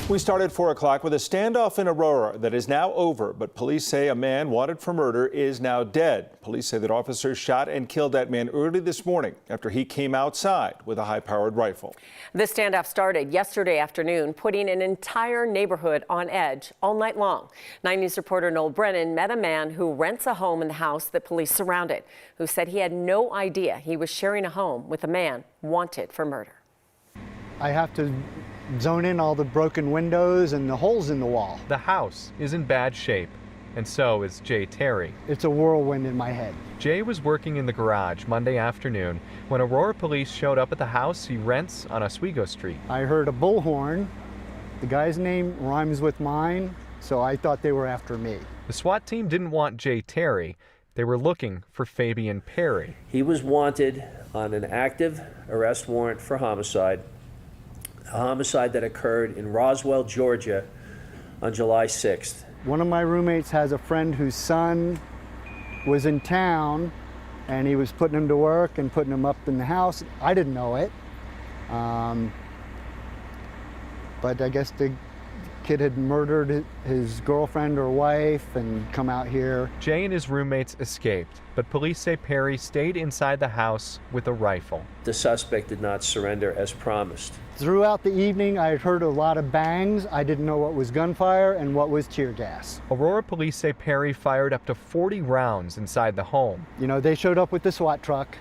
We started 4 o'clock with a standoff in Aurora that is now over, but police say a man wanted for murder is now dead. Police say that officers shot and killed that man early this morning after he came outside with a high-powered rifle. The standoff started yesterday afternoon, putting an entire neighborhood on edge all night long. 9 News reporter Noel Brennan met a man who rents a home in the house that police surrounded, who said he had no idea he was sharing a home with a man wanted for murder. I have to zone in all the broken windows and the holes in the wall. The house is in bad shape, and so is Jay Terry. It's a whirlwind in my head. Jay was working in the garage Monday afternoon when Aurora police showed up at the house he rents on Oswego Street. I heard a bullhorn. The guy's name rhymes with mine, so I thought they were after me. The SWAT team didn't want Jay Terry. They were looking for Fabian Perry. He was wanted on an active arrest warrant for homicide. A homicide that occurred in Roswell, Georgia on July 6th. One of my roommates has a friend whose son was in town and he was putting him to work and putting him up in the house. I didn't know it. But I guess the kid had murdered his girlfriend or wife and come out here. Jay and his roommates escaped, but police say Perry stayed inside the house with a rifle. The suspect did not surrender as promised. Throughout the evening, I heard a lot of bangs. I didn't know what was gunfire and what was tear gas. Aurora police say Perry fired up to 40 rounds inside the home. You know, they showed up with the SWAT truck.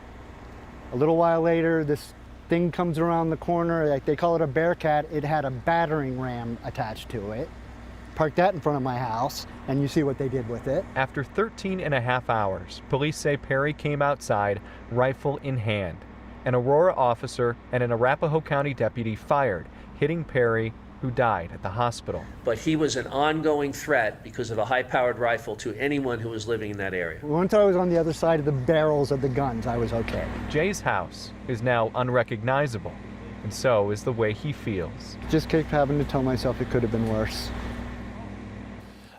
A little while later, this thing comes around the corner, like they call it a Bearcat. It had a battering ram attached to it. Parked that in front of my house, and you see what they did with it. After 13 and a half hours, police say Perry came outside, rifle in hand. An Aurora officer and an Arapahoe County deputy fired, hitting Perry, who died at the hospital. But he was an ongoing threat because of a high-powered rifle to anyone who was living in that area. Once I was on the other side of the barrels of the guns, I was okay. Jay's house is now unrecognizable, and so is the way he feels. Just kept having to tell myself it could have been worse.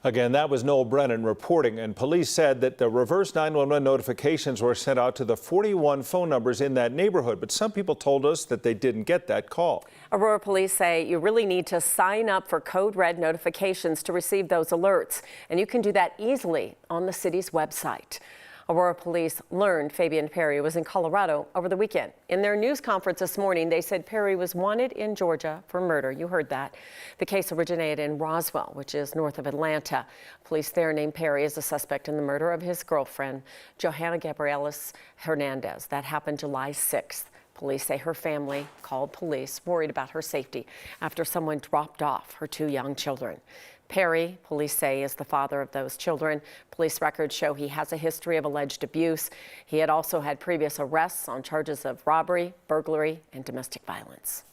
Again, that was Noel Brennan reporting, and police said that the reverse 911 notifications were sent out to the 41 phone numbers in that neighborhood, but some people told us that they didn't get that call. Aurora police say you really need to sign up for code red notifications to receive those alerts, and you can do that easily on the city's website. Aurora police learned Fabian Perry was in Colorado over the weekend. In their news conference this morning, they said Perry was wanted in Georgia for murder. You heard that. The case originated in Roswell, which is north of Atlanta. Police there named Perry as a suspect in the murder of his girlfriend, Johanna Gabrielis Hernandez. That happened July 6th. Police say her family called police, worried about her safety after someone dropped off her 2 young children. Perry, police say, is the father of those children. Police records show he has a history of alleged abuse. He had also had previous arrests on charges of robbery, burglary, and domestic violence.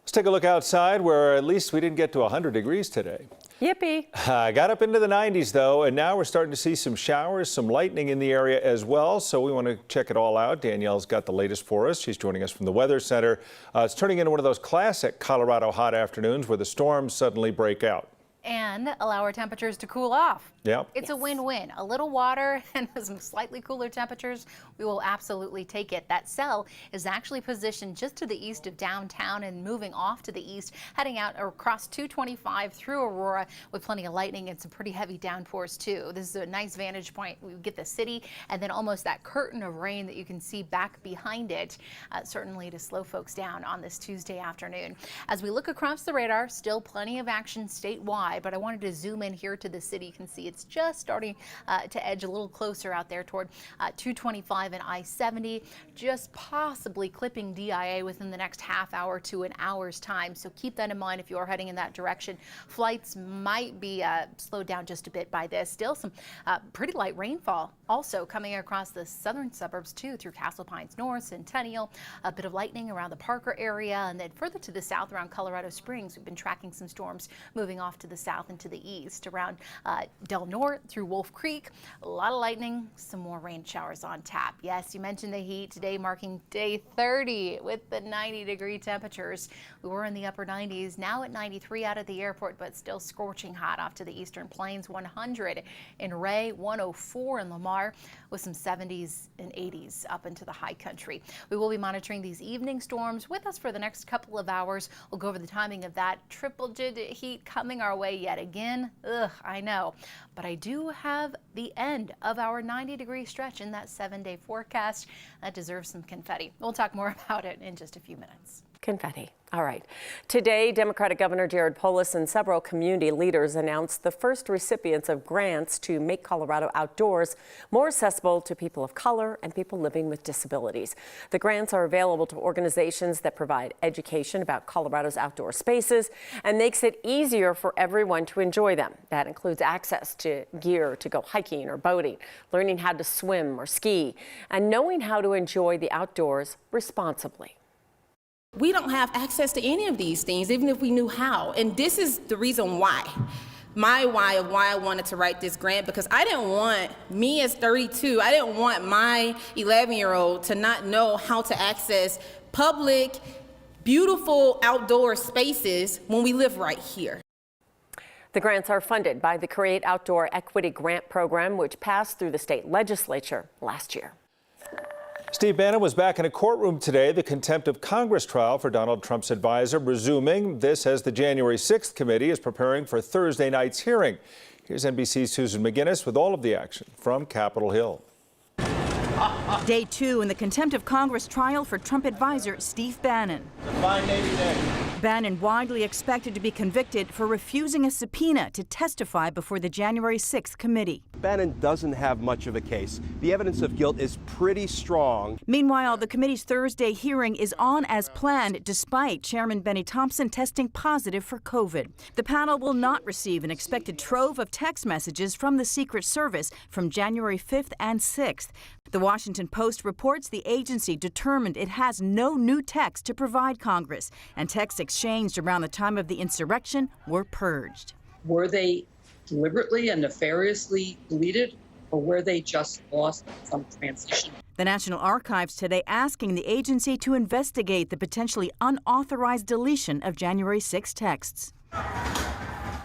Let's take a look outside, where at least we didn't get to 100 degrees today. Yippee! Got up into the 90s, though, and now we're starting to see some showers, some lightning in the area as well, so we want to check it all out. Danielle's got the latest for us. She's joining us from the Weather Center. It's turning into one of those classic Colorado hot afternoons where the storms suddenly break out. And allow our temperatures to cool off. Yep. It's a win-win. A little water and some slightly cooler temperatures, we will absolutely take it. That cell is actually positioned just to the east of downtown and moving off to the east, heading out across 225 through Aurora with plenty of lightning and some pretty heavy downpours too. This is a nice vantage point. We get the city and then almost that curtain of rain that you can see back behind it, certainly to slow folks down on this Tuesday afternoon. As we look across the radar, still plenty of action statewide, but I wanted to zoom in here to the city. You can see it's just starting to edge a little closer out there toward 225 and I-70, just possibly clipping DIA within the next half hour to an hour's time. So keep that in mind if you are heading in that direction. Flights might be slowed down just a bit by this. Still some pretty light rainfall also coming across the southern suburbs too, through Castle Pines North, Centennial, a bit of lightning around the Parker area, and then further to the south around Colorado Springs. We've been tracking some storms moving off to the south and to the east around Del Norte through Wolf Creek. A lot of lightning, some more rain showers on tap. Yes, you mentioned the heat today, marking day 30 with the 90-degree temperatures. We were in the upper 90s, now at 93 out at the airport, but still scorching hot off to the eastern plains. 100 in Ray, 104 in Lamar, with some 70s and 80s up into the high country. We will be monitoring these evening storms with us for the next couple of hours. We'll go over the timing of that triple-digit heat coming our way yet again. Ugh, I know. But I do have the end of our 90-degree stretch in that 7-day forecast. That deserves some confetti. We'll talk more about it in just a few minutes. Confetti. All right. Today, Democratic Governor Jared Polis and several community leaders announced the first recipients of grants to make Colorado outdoors more accessible to people of color and people living with disabilities. The grants are available to organizations that provide education about Colorado's outdoor spaces and makes it easier for everyone to enjoy them. That includes access to gear to go hiking or boating, learning how to swim or ski, and knowing how to enjoy the outdoors responsibly. We don't have access to any of these things, even if we knew how. And this is the reason why. My why of why I wanted to write this grant, because I didn't want me as 32, I didn't want my 11-year-old to not know how to access public, beautiful outdoor spaces when we live right here. The grants are funded by the Create Outdoor Equity Grant Program, which passed through the state legislature last year. Steve Bannon was back in a courtroom today. The contempt of Congress trial for Donald Trump's advisor resuming. This as the January 6th committee is preparing for Thursday night's hearing. Here's NBC's Susan McGinnis with all of the action from Capitol Hill. Day 2 in the contempt of Congress trial for Trump advisor Steve Bannon. It's a fine day today. Bannon widely expected to be convicted for refusing a subpoena to testify before the January 6th committee. Bannon doesn't have much of a case. The evidence of guilt is pretty strong. Meanwhile, the committee's Thursday hearing is on as planned despite Chairman Benny Thompson testing positive for COVID. The panel will not receive an expected trove of text messages from the Secret Service from January 5th and 6th. The Washington Post reports the agency determined it has no new text to provide Congress, and texts exchanged around the time of the insurrection were purged. Were they deliberately and nefariously deleted, or were they just lost in some transition? The National Archives today asking the agency to investigate the potentially unauthorized deletion of January 6 texts.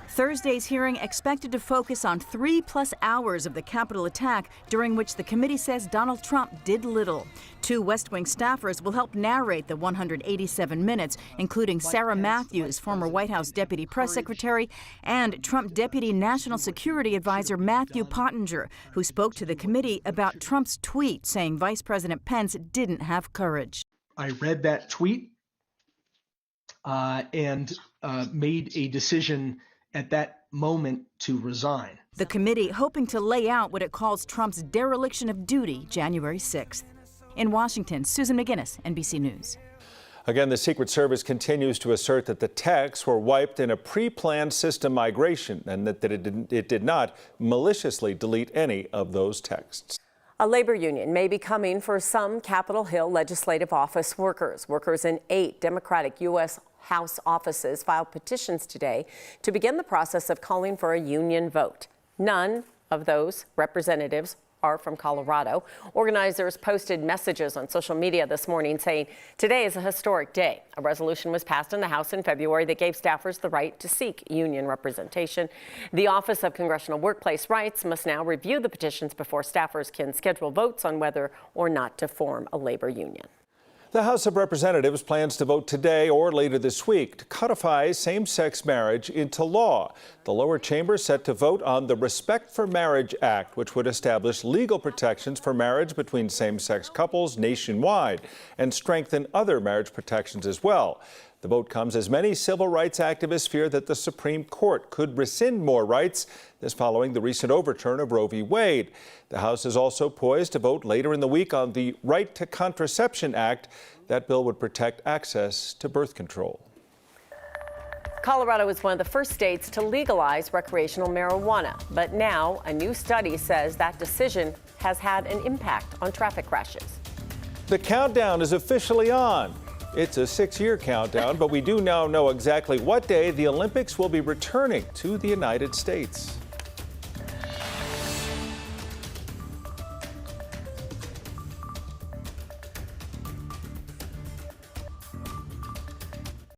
Thursday's hearing expected to focus on 3+ hours of the Capitol attack, during which the committee says Donald Trump did little. 2 West Wing staffers will help narrate the 187 minutes, including Sarah Matthews, former White House Deputy Press Secretary, and Trump Deputy National Security Advisor Matthew Pottinger, who spoke to the committee about Trump's tweet saying Vice President Pence didn't have courage. I read that tweet and made a decision at that moment to resign. The committee hoping to lay out what it calls Trump's dereliction of duty January 6th. In Washington, Susan McGinnis, NBC News. Again, the Secret Service continues to assert that the texts were wiped in a pre-planned system migration and that it did not maliciously delete any of those texts. A labor union may be coming for some Capitol Hill legislative office workers. Workers in 8 Democratic U.S. House offices filed petitions today to begin the process of calling for a union vote. None of those representatives are from Colorado. Organizers posted messages on social media this morning saying today is a historic day. A resolution was passed in the House in February that gave staffers the right to seek union representation. The Office of Congressional Workplace Rights must now review the petitions before staffers can schedule votes on whether or not to form a labor union. The House of Representatives plans to vote today or later this week to codify same-sex marriage into law. The lower chamber set to vote on the Respect for Marriage Act, which would establish legal protections for marriage between same-sex couples nationwide and strengthen other marriage protections as well. The vote comes as many civil rights activists fear that the Supreme Court could rescind more rights, this following the recent overturn of Roe v. Wade. The House is also poised to vote later in the week on the Right to Contraception Act. That bill would protect access to birth control. Colorado is one of the first states to legalize recreational marijuana, but now a new study says that decision has had an impact on traffic crashes. The countdown is officially on. It's a 6-year countdown, but we do now know exactly what day the Olympics will be returning to the United States.